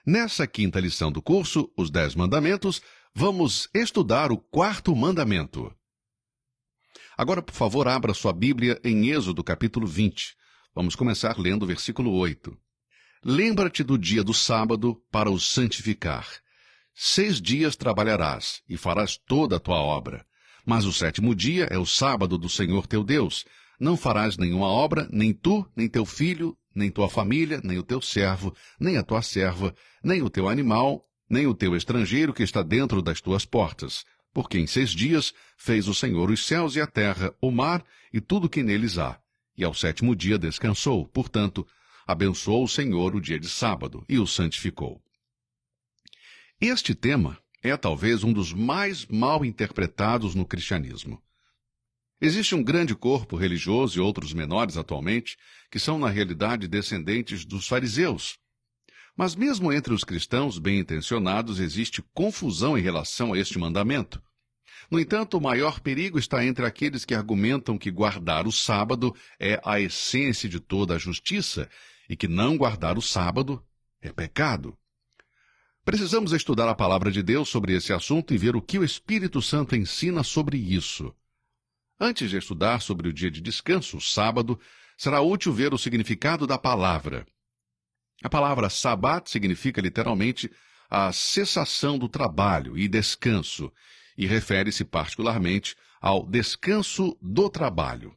Nessa quinta lição do curso, Os 10 Mandamentos, vamos estudar o quarto mandamento. Agora, por favor, abra sua Bíblia em Êxodo capítulo 20. Vamos começar lendo o versículo 8. Lembra-te do dia do sábado para o santificar. 6 dias trabalharás e farás toda a tua obra. Mas o 7º dia é o sábado do Senhor teu Deus. Não farás nenhuma obra, nem tu, nem teu filho, nem tua família, nem o teu servo, nem a tua serva, nem o teu animal, nem o teu estrangeiro que está dentro das tuas portas. Porque em 6 dias fez o Senhor os céus e a terra, o mar e tudo que neles há. E ao 7º dia descansou. Portanto, abençoou o Senhor o dia de sábado e o santificou. Este tema é talvez um dos mais mal interpretados no cristianismo. Existe um grande corpo religioso e outros menores atualmente, que são na realidade descendentes dos fariseus. Mas mesmo entre os cristãos bem-intencionados existe confusão em relação a este mandamento. No entanto, o maior perigo está entre aqueles que argumentam que guardar o sábado é a essência de toda a justiça e que não guardar o sábado é pecado. Precisamos estudar a palavra de Deus sobre esse assunto e ver o que o Espírito Santo ensina sobre isso. Antes de estudar sobre o dia de descanso, o sábado, será útil ver o significado da palavra. A palavra sabat significa literalmente a cessação do trabalho e descanso, e refere-se particularmente ao descanso do trabalho.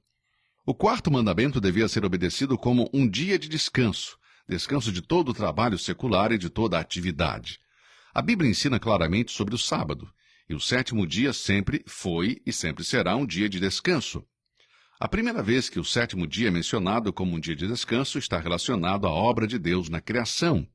O quarto mandamento devia ser obedecido como um dia de descanso, descanso de todo o trabalho secular e de toda a atividade. A Bíblia ensina claramente sobre o sábado, e o 7º dia sempre foi e sempre será um dia de descanso. A primeira vez que o 7º dia é mencionado como um dia de descanso está relacionado à obra de Deus na criação.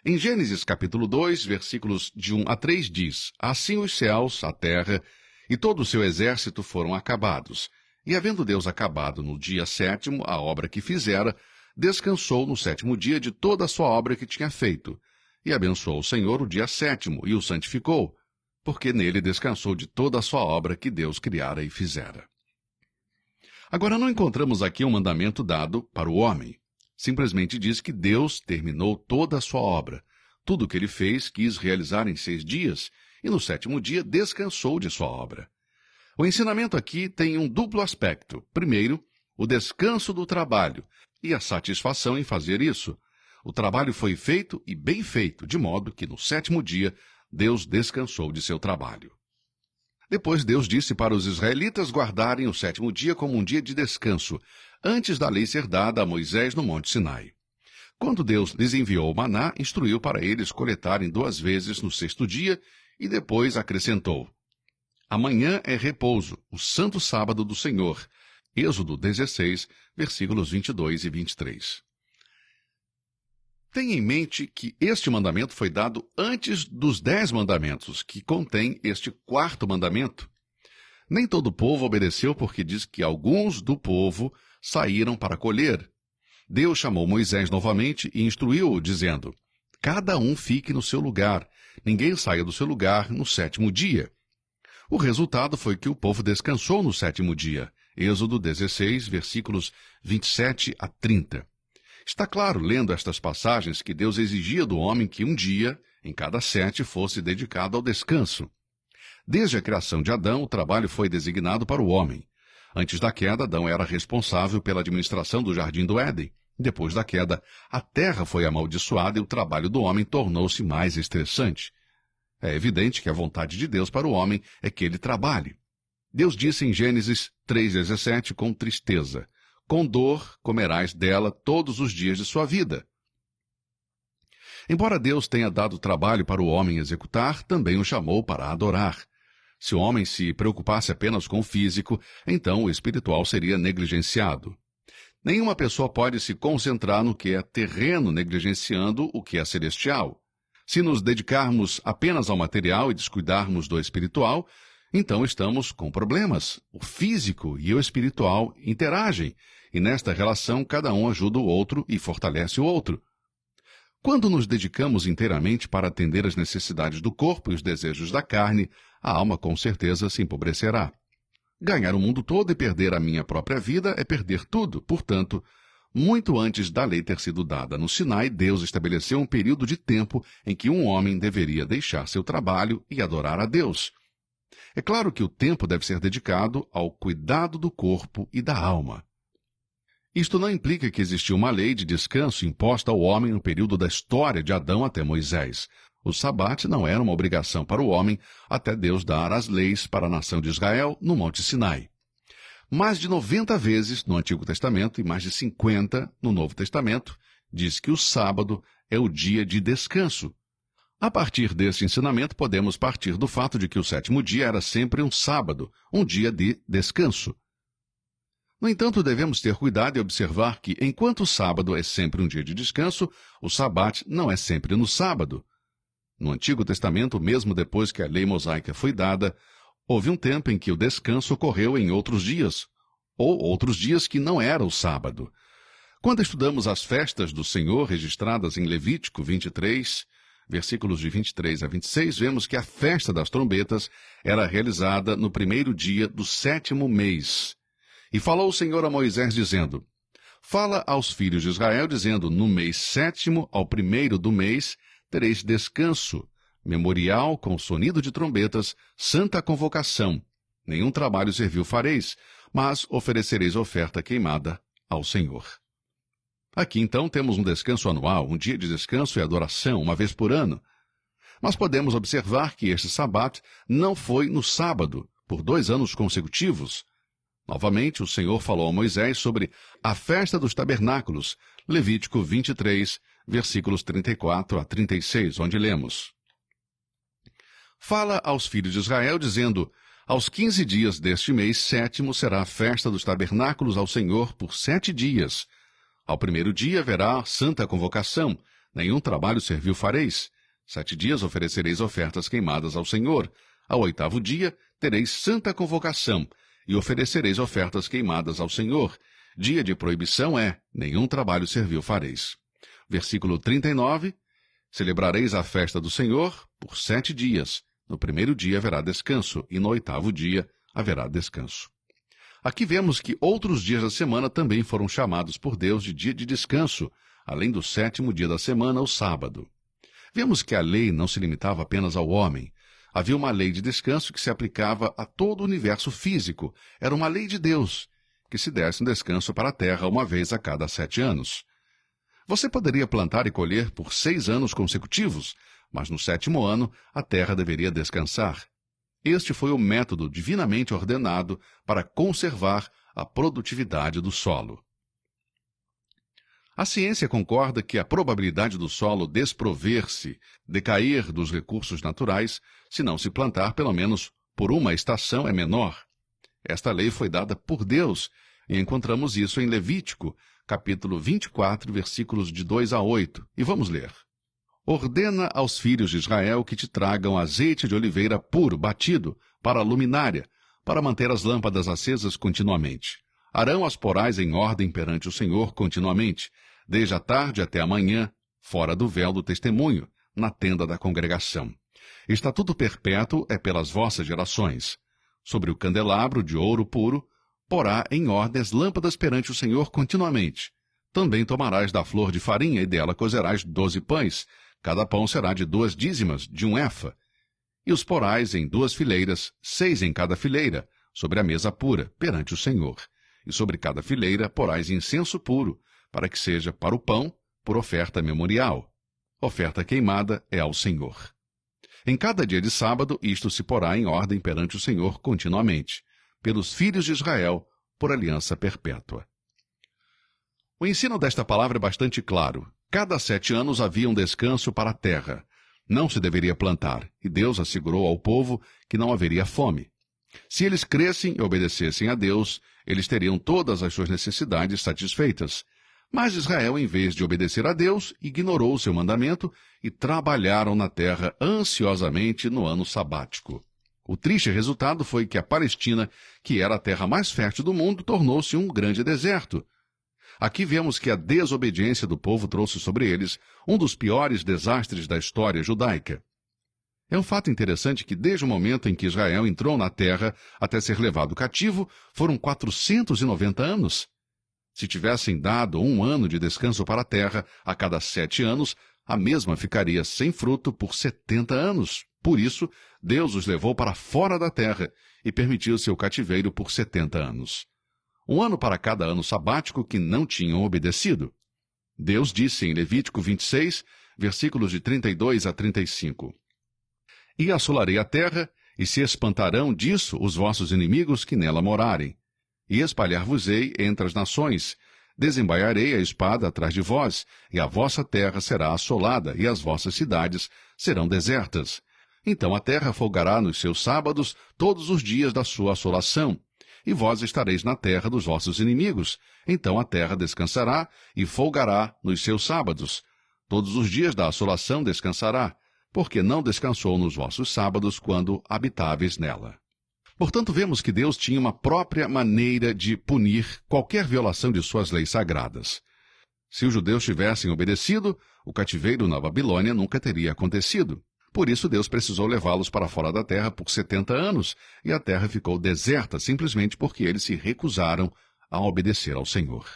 Em Gênesis capítulo 2, versículos de 1 a 3 diz: Assim os céus, a terra e todo o seu exército foram acabados. E havendo Deus acabado no dia 7º a obra que fizera, descansou no 7º dia de toda a sua obra que tinha feito. E abençoou o Senhor o dia 7º e o santificou, porque nele descansou de toda a sua obra que Deus criara e fizera. Agora, não encontramos aqui um mandamento dado para o homem. Simplesmente diz que Deus terminou toda a sua obra. Tudo o que ele fez quis realizar em 6 dias, e no 7º dia descansou de sua obra. O ensinamento aqui tem um duplo aspecto. Primeiro, o descanso do trabalho e a satisfação em fazer isso. O trabalho foi feito e bem feito, de modo que no 7º dia Deus descansou de seu trabalho. Depois Deus disse para os israelitas guardarem o 7º dia como um dia de descanso, antes da lei ser dada a Moisés no Monte Sinai. Quando Deus lhes enviou o maná, instruiu para eles coletarem 2 vezes no 6º dia e depois acrescentou: Amanhã é repouso, o santo sábado do Senhor. Êxodo 16, versículos 22 e 23. Tenha em mente que este mandamento foi dado antes dos 10 mandamentos, que contém este quarto mandamento. Nem todo o povo obedeceu porque diz que alguns do povo saíram para colher. Deus chamou Moisés novamente e instruiu-o, dizendo: Cada um fique no seu lugar, ninguém saia do seu lugar no 7º dia. O resultado foi que o povo descansou no 7º dia. Êxodo 16, versículos 27 a 30. Está claro, lendo estas passagens, que Deus exigia do homem que um dia, em cada 7, fosse dedicado ao descanso. Desde a criação de Adão, o trabalho foi designado para o homem. Antes da queda, Adão era responsável pela administração do Jardim do Éden. Depois da queda, a terra foi amaldiçoada e o trabalho do homem tornou-se mais estressante. É evidente que a vontade de Deus para o homem é que ele trabalhe. Deus disse em Gênesis 3,17 com tristeza: Com dor comerás dela todos os dias de sua vida. Embora Deus tenha dado trabalho para o homem executar, também o chamou para adorar. Se o homem se preocupasse apenas com o físico, então o espiritual seria negligenciado. Nenhuma pessoa pode se concentrar no que é terreno, negligenciando o que é celestial. Se nos dedicarmos apenas ao material e descuidarmos do espiritual, então estamos com problemas. O físico e o espiritual interagem, e nesta relação cada um ajuda o outro e fortalece o outro. Quando nos dedicamos inteiramente para atender às necessidades do corpo e os desejos da carne, a alma com certeza se empobrecerá. Ganhar o mundo todo e perder a minha própria vida é perder tudo. Portanto, Muito antes da lei ter sido dada no Sinai, Deus estabeleceu um período de tempo em que um homem deveria deixar seu trabalho e adorar a Deus. É claro que o tempo deve ser dedicado ao cuidado do corpo e da alma. Isto não implica que existiu uma lei de descanso imposta ao homem no período da história de Adão até Moisés. O sabate não era uma obrigação para o homem até Deus dar as leis para a nação de Israel no Monte Sinai. Mais de 90 vezes no Antigo Testamento e mais de 50 no Novo Testamento diz que o sábado é o dia de descanso. A partir desse ensinamento, podemos partir do fato de que o sétimo dia era sempre um sábado, um dia de descanso. No entanto, devemos ter cuidado e observar que, enquanto o sábado é sempre um dia de descanso, o sabate não é sempre no sábado. No Antigo Testamento, mesmo depois que a lei mosaica foi dada, houve um tempo em que o descanso ocorreu em outros dias, ou outros dias que não era o sábado. Quando estudamos as festas do Senhor registradas em Levítico 23, versículos de 23 a 26, vemos que a festa das trombetas era realizada no primeiro dia do sétimo mês. E falou o Senhor a Moisés, dizendo: Fala aos filhos de Israel, dizendo: No mês sétimo, ao primeiro do mês, tereis descanso, memorial com sonido de trombetas, santa convocação. Nenhum trabalho servil fareis, mas oferecereis oferta queimada ao Senhor. Aqui, então, temos um descanso anual, um dia de descanso e adoração, uma vez por ano. Mas podemos observar que este sabate não foi no sábado, por 2 anos consecutivos. Novamente, o Senhor falou a Moisés sobre a festa dos tabernáculos, Levítico 23, versículos 34 a 36, onde lemos: Fala aos filhos de Israel, dizendo: Aos 15 dias deste mês sétimo será a festa dos tabernáculos ao Senhor por 7 dias. Ao primeiro dia haverá santa convocação, nenhum trabalho servil fareis. 7 dias oferecereis ofertas queimadas ao Senhor. Ao 8º dia tereis santa convocação, e oferecereis ofertas queimadas ao Senhor. Dia de proibição é: nenhum trabalho servil fareis. Versículo 39, celebrareis a festa do Senhor por 7 dias. No primeiro dia haverá descanso, e no 8º dia haverá descanso. Aqui vemos que outros dias da semana também foram chamados por Deus de dia de descanso, além do 7º dia da semana, o sábado. Vemos que a lei não se limitava apenas ao homem. Havia uma lei de descanso que se aplicava a todo o universo físico. Era uma lei de Deus, que se desse um descanso para a terra uma vez a cada 7 anos. Você poderia plantar e colher por 6 anos consecutivos, mas no 7º ano a terra deveria descansar. Este foi o método divinamente ordenado para conservar a produtividade do solo. A ciência concorda que a probabilidade do solo desprover-se, decair dos recursos naturais, se não se plantar pelo menos por uma estação, é menor. Esta lei foi dada por Deus, e encontramos isso em Levítico, capítulo 24, versículos de 2 a 8. E vamos ler. Ordena aos filhos de Israel que te tragam azeite de oliveira puro, batido, para a luminária, para manter as lâmpadas acesas continuamente. Arão as porais em ordem perante o Senhor continuamente, desde a tarde até a manhã, fora do véu do testemunho, na tenda da congregação. Estatuto perpétuo é pelas vossas gerações. Sobre o candelabro de ouro puro, porá em ordem as lâmpadas perante o Senhor continuamente. Também tomarás da flor de farinha e dela cozerás 12 pães. Cada pão será de 2 dízimas, de 1 efa. E os porais em 2 fileiras, 6 em cada fileira, sobre a mesa pura, perante o Senhor. E sobre cada fileira porais incenso puro, para que seja para o pão, por oferta memorial. Oferta queimada é ao Senhor. Em cada dia de sábado, isto se porá em ordem perante o Senhor continuamente, pelos filhos de Israel, por aliança perpétua. O ensino desta palavra é bastante claro. Cada 7 anos havia um descanso para a terra. Não se deveria plantar, e Deus assegurou ao povo que não haveria fome. Se eles crescem e obedecessem a Deus, eles teriam todas as suas necessidades satisfeitas. Mas Israel, em vez de obedecer a Deus, ignorou o seu mandamento e trabalharam na terra ansiosamente no ano sabático. O triste resultado foi que a Palestina, que era a terra mais fértil do mundo, tornou-se um grande deserto. Aqui vemos que a desobediência do povo trouxe sobre eles um dos piores desastres da história judaica. É um fato interessante que desde o momento em que Israel entrou na terra até ser levado cativo, foram 490 anos. Se tivessem dado 1 ano de descanso para a terra a cada 7 anos, a mesma ficaria sem fruto por 70 anos. Por isso, Deus os levou para fora da terra e permitiu seu cativeiro por 70 anos. 1 ano para cada ano sabático que não tinham obedecido. Deus disse em Levítico 26, versículos de 32 a 35: E assolarei a terra, e se espantarão disso os vossos inimigos que nela morarem. E espalhar-vos-ei entre as nações. Desembaiarei a espada atrás de vós, e a vossa terra será assolada, e as vossas cidades serão desertas. Então a terra folgará nos seus sábados todos os dias da sua assolação. E vós estareis na terra dos vossos inimigos. Então a terra descansará e folgará nos seus sábados. Todos os dias da assolação descansará, porque não descansou nos vossos sábados quando habitáveis nela. Portanto, vemos que Deus tinha uma própria maneira de punir qualquer violação de suas leis sagradas. Se os judeus tivessem obedecido, o cativeiro na Babilônia nunca teria acontecido. Por isso, Deus precisou levá-los para fora da terra por 70 anos, e a terra ficou deserta simplesmente porque eles se recusaram a obedecer ao Senhor.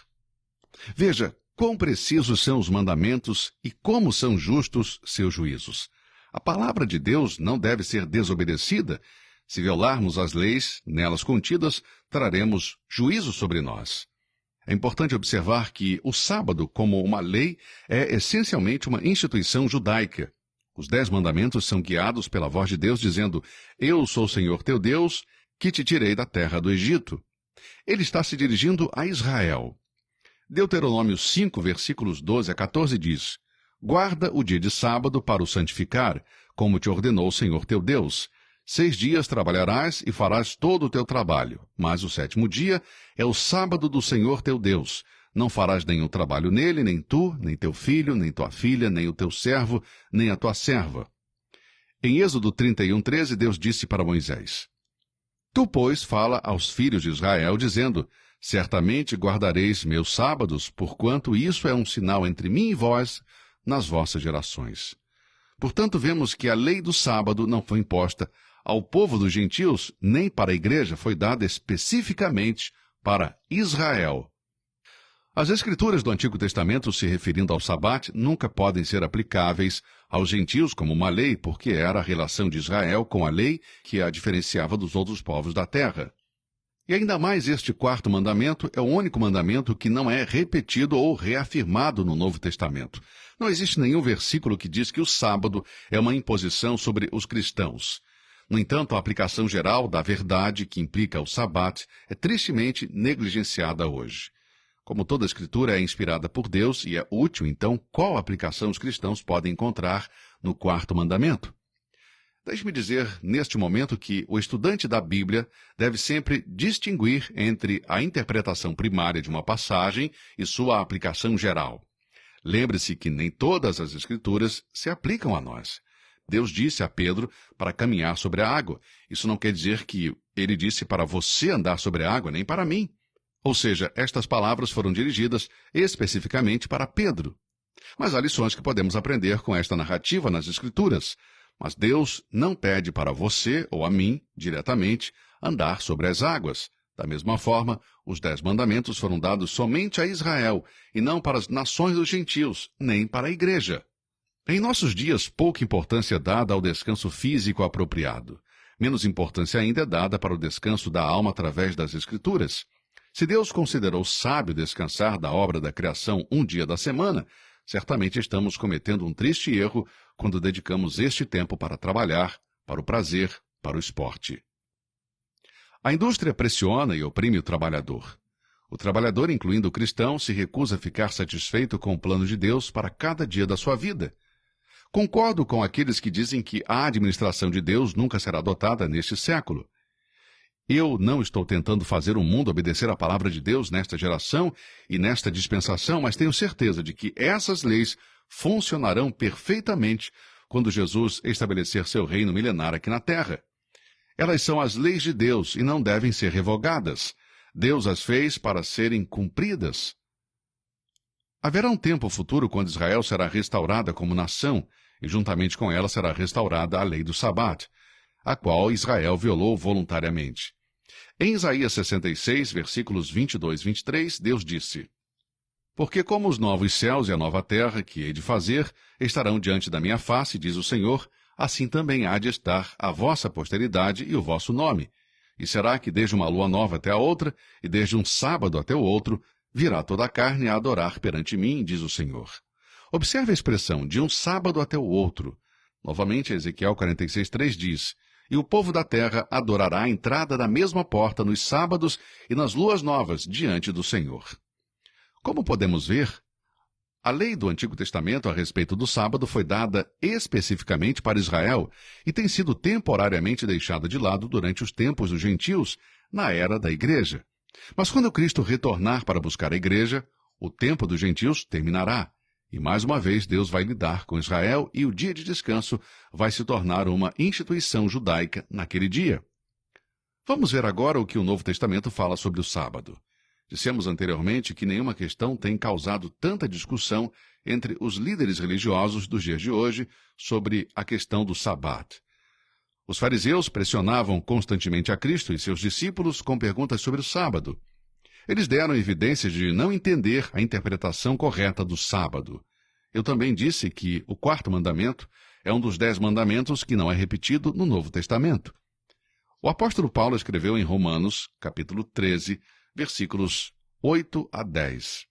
Veja quão precisos são os mandamentos e como são justos seus juízos. A palavra de Deus não deve ser desobedecida. Se violarmos as leis nelas contidas, traremos juízo sobre nós. É importante observar que o sábado, como uma lei, é essencialmente uma instituição judaica. Os 10 mandamentos são guiados pela voz de Deus, dizendo: Eu sou o Senhor teu Deus, que te tirei da terra do Egito. Ele está se dirigindo a Israel. Deuteronômio 5, versículos 12 a 14 diz: Guarda o dia de sábado para o santificar, como te ordenou o Senhor teu Deus. 6 dias trabalharás e farás todo o teu trabalho, mas o 7º dia é o sábado do Senhor teu Deus. Não farás nenhum trabalho nele, nem tu, nem teu filho, nem tua filha, nem o teu servo, nem a tua serva. Em Êxodo 31:13, Deus disse para Moisés: Tu, pois, fala aos filhos de Israel, dizendo: Certamente guardareis meus sábados, porquanto isso é um sinal entre mim e vós nas vossas gerações. Portanto, vemos que a lei do sábado não foi imposta ao povo dos gentios, nem para a igreja, foi dada especificamente para Israel. As escrituras do Antigo Testamento, se referindo ao sabate, nunca podem ser aplicáveis aos gentios como uma lei, porque era a relação de Israel com a lei que a diferenciava dos outros povos da terra. E ainda mais, este 4º mandamento é o único mandamento que não é repetido ou reafirmado no Novo Testamento. Não existe nenhum versículo que diz que o sábado é uma imposição sobre os cristãos. No entanto, a aplicação geral da verdade que implica o sabate é tristemente negligenciada hoje. Como toda a Escritura é inspirada por Deus e é útil, então, qual aplicação os cristãos podem encontrar no 4º mandamento? Deixe-me dizer, neste momento, que o estudante da Bíblia deve sempre distinguir entre a interpretação primária de uma passagem e sua aplicação geral. Lembre-se que nem todas as Escrituras se aplicam a nós. Deus disse a Pedro para caminhar sobre a água. Isso não quer dizer que ele disse para você andar sobre a água, nem para mim. Ou seja, estas palavras foram dirigidas especificamente para Pedro. Mas há lições que podemos aprender com esta narrativa nas Escrituras. Mas Deus não pede para você ou a mim, diretamente, andar sobre as águas. Da mesma forma, os 10 mandamentos foram dados somente a Israel, e não para as nações dos gentios, nem para a igreja. Em nossos dias, pouca importância é dada ao descanso físico apropriado. Menos importância ainda é dada para o descanso da alma através das Escrituras. Se Deus considerou sábio descansar da obra da criação um dia da semana, certamente estamos cometendo um triste erro quando dedicamos este tempo para trabalhar, para o prazer, para o esporte. A indústria pressiona e oprime o trabalhador. O trabalhador, incluindo o cristão, se recusa a ficar satisfeito com o plano de Deus para cada dia da sua vida. Concordo com aqueles que dizem que a administração de Deus nunca será adotada neste século. Eu não estou tentando fazer o mundo obedecer à palavra de Deus nesta geração e nesta dispensação, mas tenho certeza de que essas leis funcionarão perfeitamente quando Jesus estabelecer seu reino milenar aqui na terra. Elas são as leis de Deus e não devem ser revogadas. Deus as fez para serem cumpridas. Haverá um tempo futuro quando Israel será restaurada como nação, e juntamente com ela será restaurada a lei do Sabate, a qual Israel violou voluntariamente. Em Isaías 66, versículos 22 e 23, Deus disse: Porque como os novos céus e a nova terra que hei de fazer estarão diante da minha face, diz o Senhor, assim também há de estar a vossa posteridade e o vosso nome. E será que desde uma lua nova até a outra, e desde um sábado até o outro, virá toda a carne a adorar perante mim, diz o Senhor. Observe a expressão, de um sábado até o outro. Novamente, Ezequiel 46:3 diz: E o povo da terra adorará a entrada da mesma porta nos sábados e nas luas novas diante do Senhor. Como podemos ver, a lei do Antigo Testamento a respeito do sábado foi dada especificamente para Israel e tem sido temporariamente deixada de lado durante os tempos dos gentios, na era da igreja. Mas quando Cristo retornar para buscar a igreja, o tempo dos gentios terminará. E mais uma vez Deus vai lidar com Israel e o dia de descanso vai se tornar uma instituição judaica naquele dia. Vamos ver agora o que o Novo Testamento fala sobre o sábado. Dissemos anteriormente que nenhuma questão tem causado tanta discussão entre os líderes religiosos dos dias de hoje sobre a questão do Sabat. Os fariseus pressionavam constantemente a Cristo e seus discípulos com perguntas sobre o sábado. Eles deram evidências de não entender a interpretação correta do sábado. Eu também disse que o quarto mandamento é um dos 10 mandamentos que não é repetido no Novo Testamento. O apóstolo Paulo escreveu em Romanos, capítulo 13, versículos 8 a 10.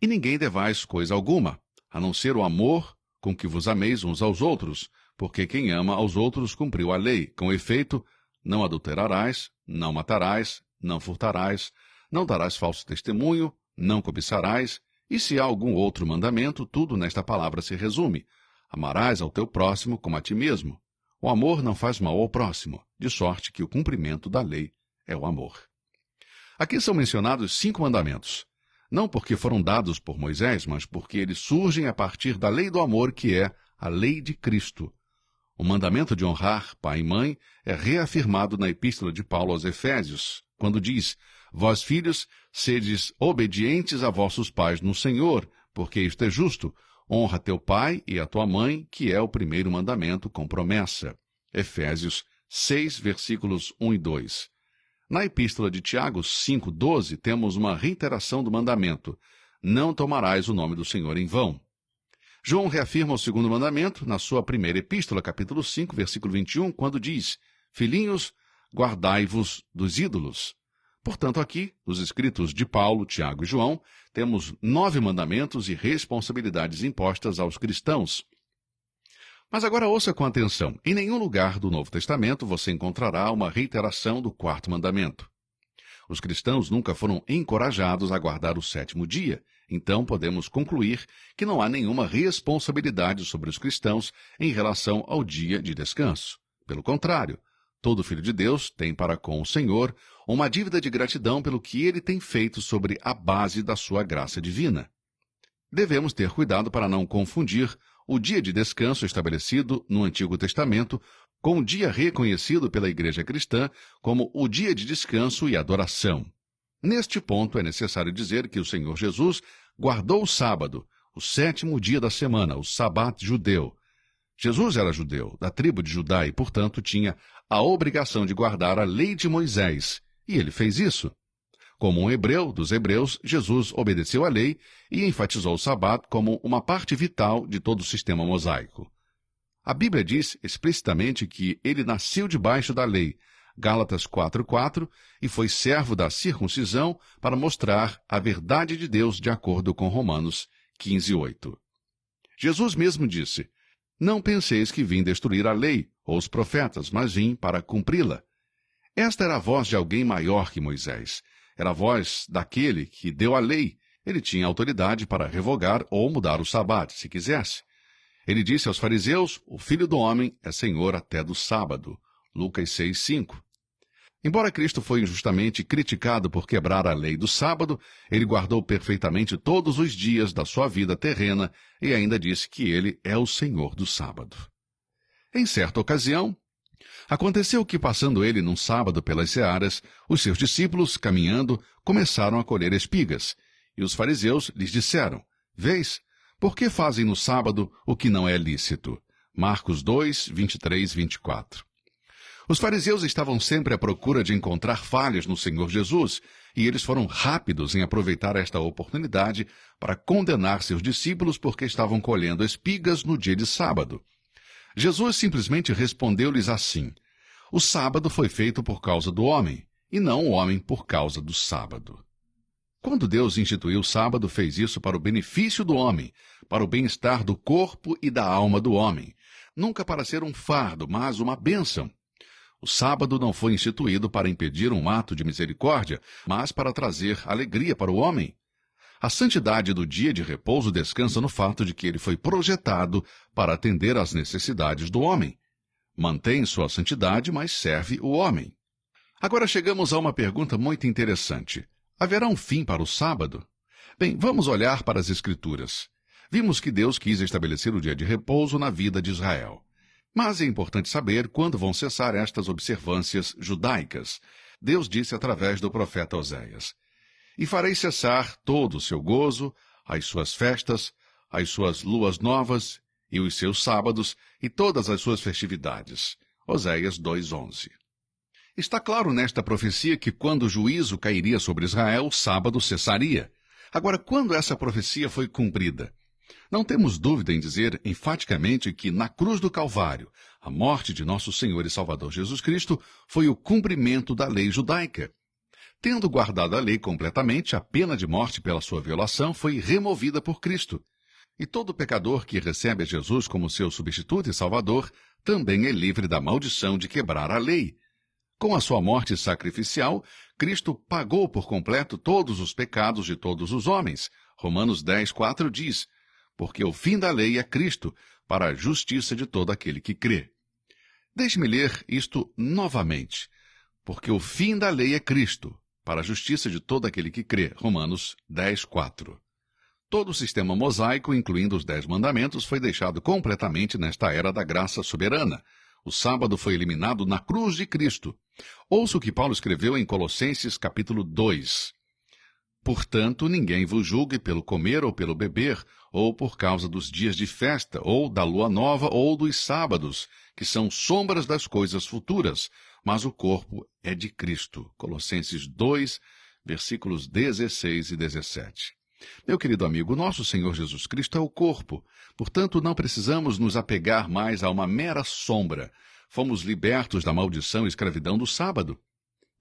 E ninguém devais coisa alguma, a não ser o amor com que vos ameis uns aos outros, porque quem ama aos outros cumpriu a lei. Com efeito, não adulterarás, não matarás, não furtarás, não darás falso testemunho, não cobiçarás, e se há algum outro mandamento, tudo nesta palavra se resume: amarás ao teu próximo como a ti mesmo. O amor não faz mal ao próximo, de sorte que o cumprimento da lei é o amor. Aqui são mencionados 5 mandamentos, não porque foram dados por Moisés, mas porque eles surgem a partir da lei do amor, que é a lei de Cristo. O mandamento de honrar pai e mãe é reafirmado na epístola de Paulo aos Efésios, quando diz: Vós, filhos, sedes obedientes a vossos pais no Senhor, porque isto é justo. Honra teu pai e a tua mãe, que é o primeiro mandamento com promessa. Efésios 6, versículos 1 e 2. Na epístola de Tiago 5,12, temos uma reiteração do mandamento: Não tomarás o nome do Senhor em vão. João reafirma o segundo mandamento na sua primeira epístola, capítulo 5, versículo 21, quando diz: Filhinhos, guardai-vos dos ídolos. Portanto, aqui, nos escritos de Paulo, Tiago e João, temos 9 mandamentos e responsabilidades impostas aos cristãos. Mas agora ouça com atenção. Em nenhum lugar do Novo Testamento você encontrará uma reiteração do quarto mandamento. Os cristãos nunca foram encorajados a guardar o 7º dia, então podemos concluir que não há nenhuma responsabilidade sobre os cristãos em relação ao dia de descanso. Pelo contrário, todo filho de Deus tem para com o Senhor uma dívida de gratidão pelo que ele tem feito sobre a base da sua graça divina. Devemos ter cuidado para não confundir o dia de descanso estabelecido no Antigo Testamento com o dia reconhecido pela Igreja cristã como o dia de descanso e adoração. Neste ponto, é necessário dizer que o Senhor Jesus guardou o sábado, o 7º dia da semana, o Sabat judeu. Jesus era judeu, da tribo de Judá, e, portanto, tinha a obrigação de guardar a lei de Moisés, e ele fez isso. Como um hebreu dos hebreus, Jesus obedeceu à lei e enfatizou o Sabat como uma parte vital de todo o sistema mosaico. A Bíblia diz explicitamente que ele nasceu debaixo da lei, Gálatas 4:4, e foi servo da circuncisão para mostrar a verdade de Deus de acordo com Romanos 15:8. Jesus mesmo disse: Não penseis que vim destruir a lei ou os profetas, mas vim para cumpri-la. Esta era a voz de alguém maior que Moisés. Era a voz daquele que deu a lei. Ele tinha autoridade para revogar ou mudar o sábado, se quisesse. Ele disse aos fariseus: O Filho do Homem é Senhor até do sábado. Lucas 6:5. Embora Cristo foi injustamente criticado por quebrar a lei do sábado, ele guardou perfeitamente todos os dias da sua vida terrena e ainda disse que ele é o Senhor do sábado. Em certa ocasião, aconteceu que, passando ele num sábado pelas searas, os seus discípulos, caminhando, começaram a colher espigas. E os fariseus lhes disseram: Vês, por que fazem no sábado o que não é lícito? Marcos 2, 23, 24. Os fariseus estavam sempre à procura de encontrar falhas no Senhor Jesus, e eles foram rápidos em aproveitar esta oportunidade para condenar seus discípulos porque estavam colhendo espigas no dia de sábado. Jesus simplesmente respondeu-lhes assim: o sábado foi feito por causa do homem, e não o homem por causa do sábado. Quando Deus instituiu o sábado, fez isso para o benefício do homem, para o bem-estar do corpo e da alma do homem, nunca para ser um fardo, mas uma bênção. O sábado não foi instituído para impedir um ato de misericórdia, mas para trazer alegria para o homem. A santidade do dia de repouso descansa no fato de que ele foi projetado para atender às necessidades do homem. Mantém sua santidade, mas serve o homem. Agora chegamos a uma pergunta muito interessante. Haverá um fim para o sábado? Bem, vamos olhar para as Escrituras. Vimos que Deus quis estabelecer o dia de repouso na vida de Israel. Mas é importante saber quando vão cessar estas observâncias judaicas. Deus disse através do profeta Oséias: e farei cessar todo o seu gozo, as suas festas, as suas luas novas, e os seus sábados, e todas as suas festividades. Oséias 2:11. Está claro nesta profecia que quando o juízo cairia sobre Israel, o sábado cessaria. Agora, quando essa profecia foi cumprida? Não temos dúvida em dizer enfaticamente que na cruz do Calvário, a morte de nosso Senhor e Salvador Jesus Cristo foi o cumprimento da lei judaica. Tendo guardado a lei completamente, a pena de morte pela sua violação foi removida por Cristo. E todo pecador que recebe a Jesus como seu substituto e Salvador também é livre da maldição de quebrar a lei. Com a sua morte sacrificial, Cristo pagou por completo todos os pecados de todos os homens. Romanos 10:4 diz: porque o fim da lei é Cristo, para a justiça de todo aquele que crê. Deixe-me ler isto novamente. Porque o fim da lei é Cristo, para a justiça de todo aquele que crê. Romanos 10:4. Todo o sistema mosaico, incluindo os 10 mandamentos, foi deixado completamente nesta era da graça soberana. O sábado foi eliminado na cruz de Cristo. Ouça o que Paulo escreveu em Colossenses capítulo 2. Portanto, ninguém vos julgue pelo comer ou pelo beber, ou por causa dos dias de festa, ou da lua nova, ou dos sábados, que são sombras das coisas futuras, mas o corpo é de Cristo. Colossenses 2, versículos 16 e 17. Meu querido amigo, nosso Senhor Jesus Cristo é o corpo. Portanto, não precisamos nos apegar mais a uma mera sombra. Fomos libertos da maldição e escravidão do sábado.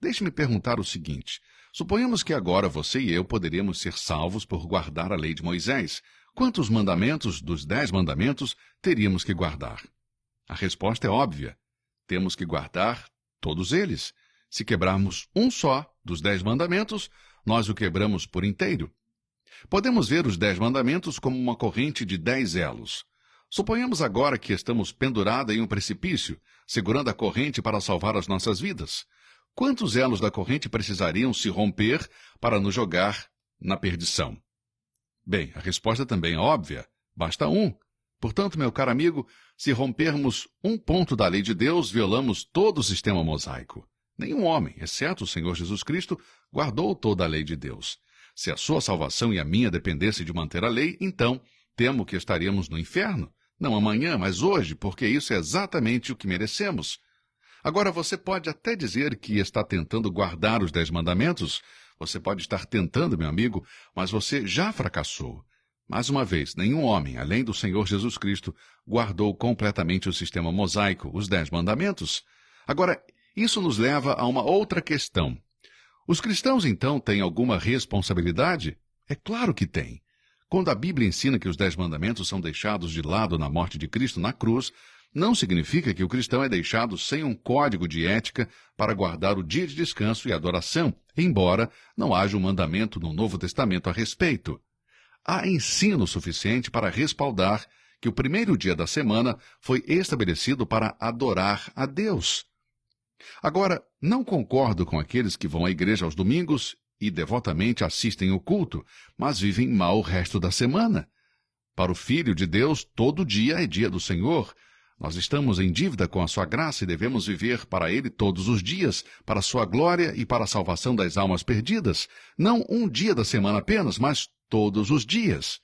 Deixe-me perguntar o seguinte. Suponhamos que agora você e eu poderíamos ser salvos por guardar a lei de Moisés. Quantos mandamentos dos 10 mandamentos teríamos que guardar? A resposta é óbvia. Temos que guardar todos eles. Se quebrarmos um só dos 10 mandamentos, nós o quebramos por inteiro. Podemos ver os 10 mandamentos como uma corrente de 10 elos. Suponhamos agora que estamos pendurados em um precipício, segurando a corrente para salvar as nossas vidas. Quantos elos da corrente precisariam se romper para nos jogar na perdição? Bem, a resposta também é óbvia. Basta um. Portanto, meu caro amigo, se rompermos um ponto da lei de Deus, violamos todo o sistema mosaico. Nenhum homem, exceto o Senhor Jesus Cristo, guardou toda a lei de Deus. Se a sua salvação e a minha dependessem de manter a lei, então temo que estaríamos no inferno. Não amanhã, mas hoje, porque isso é exatamente o que merecemos. Agora, você pode até dizer que está tentando guardar os 10 mandamentos. Você pode estar tentando, meu amigo, mas você já fracassou. Mais uma vez, nenhum homem, além do Senhor Jesus Cristo, guardou completamente o sistema mosaico, os 10 mandamentos. Agora, isso nos leva a uma outra questão. Os cristãos, então, têm alguma responsabilidade? É claro que têm. Quando a Bíblia ensina que os 10 mandamentos são deixados de lado na morte de Cristo na cruz, não significa que o cristão é deixado sem um código de ética para guardar o dia de descanso e adoração, embora não haja um mandamento no Novo Testamento a respeito. Há ensino suficiente para respaldar que o primeiro dia da semana foi estabelecido para adorar a Deus. Agora, não concordo com aqueles que vão à igreja aos domingos e devotamente assistem o culto, mas vivem mal o resto da semana. Para o Filho de Deus, todo dia é dia do Senhor. Nós estamos em dívida com a sua graça e devemos viver para Ele todos os dias, para a sua glória e para a salvação das almas perdidas. Não um dia da semana apenas, mas todos os dias.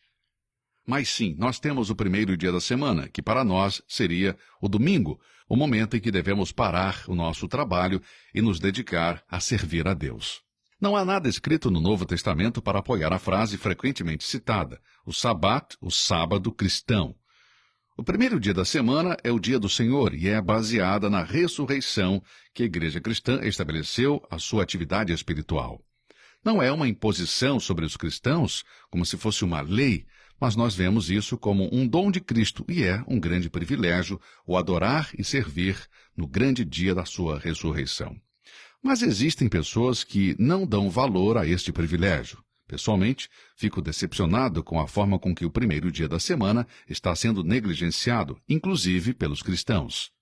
Mas sim, nós temos o primeiro dia da semana, que para nós seria o domingo, o momento em que devemos parar o nosso trabalho e nos dedicar a servir a Deus. Não há nada escrito no Novo Testamento para apoiar a frase frequentemente citada, o Sabat, o sábado cristão. O primeiro dia da semana é o dia do Senhor e é baseada na ressurreição que a Igreja Cristã estabeleceu a sua atividade espiritual. Não é uma imposição sobre os cristãos, como se fosse uma lei, mas nós vemos isso como um dom de Cristo e é um grande privilégio o adorar e servir no grande dia da sua ressurreição. Mas existem pessoas que não dão valor a este privilégio. Pessoalmente, fico decepcionado com a forma com que o primeiro dia da semana está sendo negligenciado, inclusive pelos cristãos.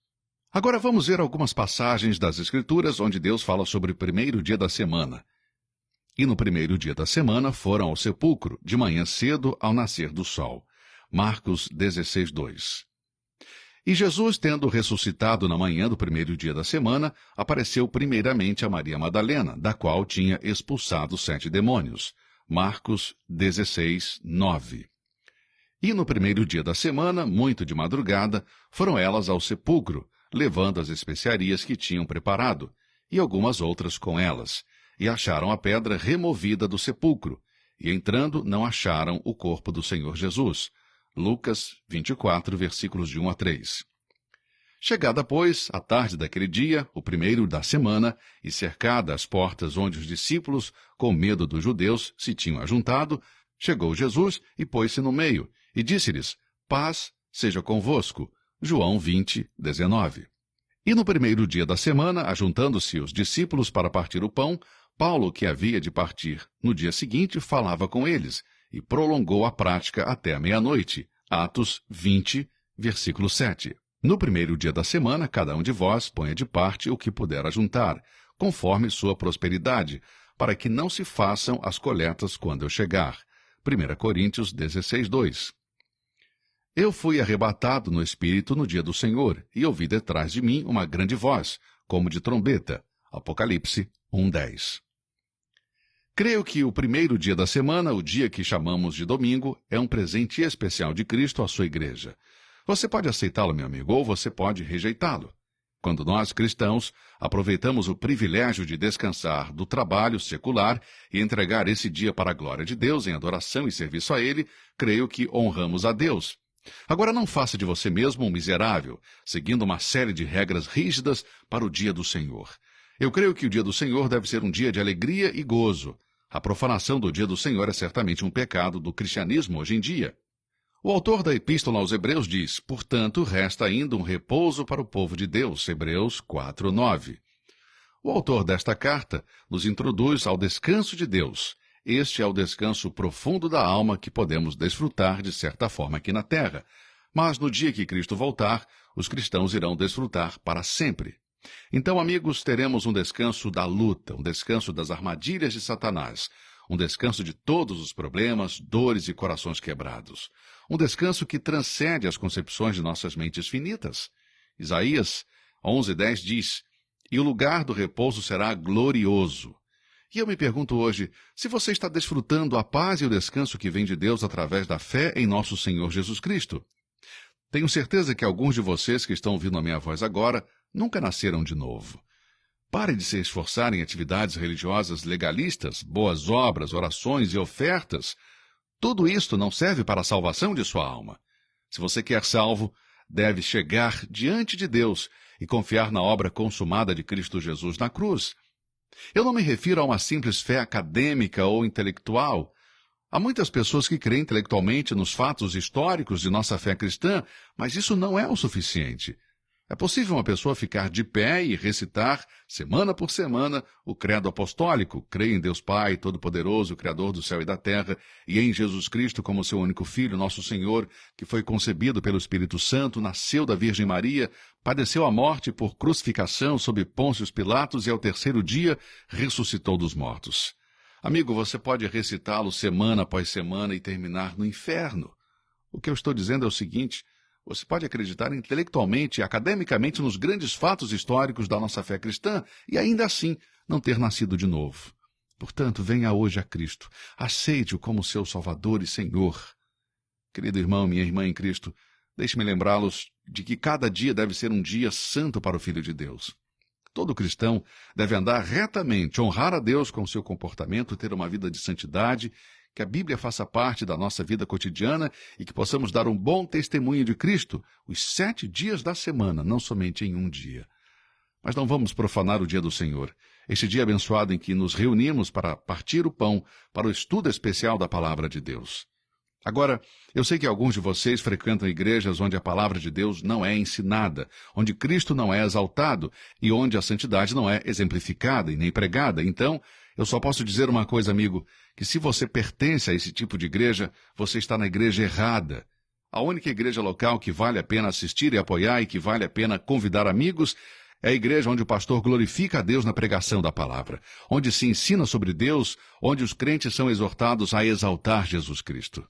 Agora vamos ver algumas passagens das Escrituras onde Deus fala sobre o primeiro dia da semana. E no primeiro dia da semana foram ao sepulcro, de manhã cedo ao nascer do sol. Marcos 16, 2. E Jesus, tendo ressuscitado na manhã do primeiro dia da semana, apareceu primeiramente a Maria Madalena, da qual tinha expulsado 7 demônios. Marcos 16, 9. E no primeiro dia da semana, muito de madrugada, foram elas ao sepulcro, levando as especiarias que tinham preparado, e algumas outras com elas, e acharam a pedra removida do sepulcro, e entrando não acharam o corpo do Senhor Jesus. Lucas 24, versículos de 1 a 3. Chegada, pois, a tarde daquele dia, o primeiro da semana, e cercada as portas onde os discípulos, com medo dos judeus, se tinham ajuntado, chegou Jesus e pôs-se no meio, e disse-lhes, paz seja convosco. João 20, 19. E no primeiro dia da semana, ajuntando-se os discípulos para partir o pão, Paulo, que havia de partir no dia seguinte, falava com eles, e prolongou a prática até a meia-noite. Atos 20, versículo 7. No primeiro dia da semana, cada um de vós ponha de parte o que puder ajuntar, conforme sua prosperidade, para que não se façam as coletas quando eu chegar. 1 Coríntios 16, 2. Eu fui arrebatado no Espírito no dia do Senhor, e ouvi detrás de mim uma grande voz, como de trombeta. Apocalipse 1, 10. Creio que o primeiro dia da semana, o dia que chamamos de domingo, é um presente especial de Cristo à sua igreja. Você pode aceitá-lo, meu amigo, ou você pode rejeitá-lo. Quando nós, cristãos, aproveitamos o privilégio de descansar do trabalho secular e entregar esse dia para a glória de Deus em adoração e serviço a Ele, creio que honramos a Deus. Agora não faça de você mesmo um miserável, seguindo uma série de regras rígidas para o dia do Senhor. Eu creio que o dia do Senhor deve ser um dia de alegria e gozo. A profanação do dia do Senhor é certamente um pecado do cristianismo hoje em dia. O autor da Epístola aos Hebreus diz, portanto, resta ainda um repouso para o povo de Deus, Hebreus 4, 9. O autor desta carta nos introduz ao descanso de Deus. Este é o descanso profundo da alma que podemos desfrutar de certa forma aqui na terra. Mas no dia que Cristo voltar, os cristãos irão desfrutar para sempre. Então, amigos, teremos um descanso da luta, um descanso das armadilhas de Satanás, um descanso de todos os problemas, dores e corações quebrados. Um descanso que transcende as concepções de nossas mentes finitas. Isaías 11:10 diz, e o lugar do repouso será glorioso. E eu me pergunto hoje, se você está desfrutando a paz e o descanso que vem de Deus através da fé em nosso Senhor Jesus Cristo. Tenho certeza que alguns de vocês que estão ouvindo a minha voz agora nunca nasceram de novo. Pare de se esforçar em atividades religiosas legalistas, boas obras, orações e ofertas. Tudo isto não serve para a salvação de sua alma. Se você quer salvo, deve chegar diante de Deus e confiar na obra consumada de Cristo Jesus na cruz. Eu não me refiro a uma simples fé acadêmica ou intelectual. Há muitas pessoas que creem intelectualmente nos fatos históricos de nossa fé cristã, mas isso não é o suficiente. É possível uma pessoa ficar de pé e recitar, semana por semana, o credo apostólico, creio em Deus Pai, Todo-Poderoso, Criador do céu e da terra, e em Jesus Cristo como seu único Filho, nosso Senhor, que foi concebido pelo Espírito Santo, nasceu da Virgem Maria, padeceu a morte por crucificação sob Pôncio Pilatos e ao terceiro dia ressuscitou dos mortos. Amigo, você pode recitá-lo semana após semana e terminar no inferno. O que eu estou dizendo é o seguinte: você pode acreditar intelectualmente e academicamente nos grandes fatos históricos da nossa fé cristã e ainda assim não ter nascido de novo. Portanto, venha hoje a Cristo. Aceite-o como seu Salvador e Senhor. Querido irmão, minha irmã em Cristo, deixe-me lembrá-los de que cada dia deve ser um dia santo para o Filho de Deus. Todo cristão deve andar retamente, honrar a Deus com seu comportamento, ter uma vida de santidade, que a Bíblia faça parte da nossa vida cotidiana e que possamos dar um bom testemunho de Cristo os 7 dias da semana, não somente em um dia. Mas não vamos profanar o dia do Senhor, este dia abençoado em que nos reunimos para partir o pão, para o estudo especial da Palavra de Deus. Agora, eu sei que alguns de vocês frequentam igrejas onde a palavra de Deus não é ensinada, onde Cristo não é exaltado e onde a santidade não é exemplificada e nem pregada. Então, eu só posso dizer uma coisa, amigo, que se você pertence a esse tipo de igreja, você está na igreja errada. A única igreja local que vale a pena assistir e apoiar e que vale a pena convidar amigos é a igreja onde o pastor glorifica a Deus na pregação da palavra, onde se ensina sobre Deus, onde os crentes são exortados a exaltar Jesus Cristo.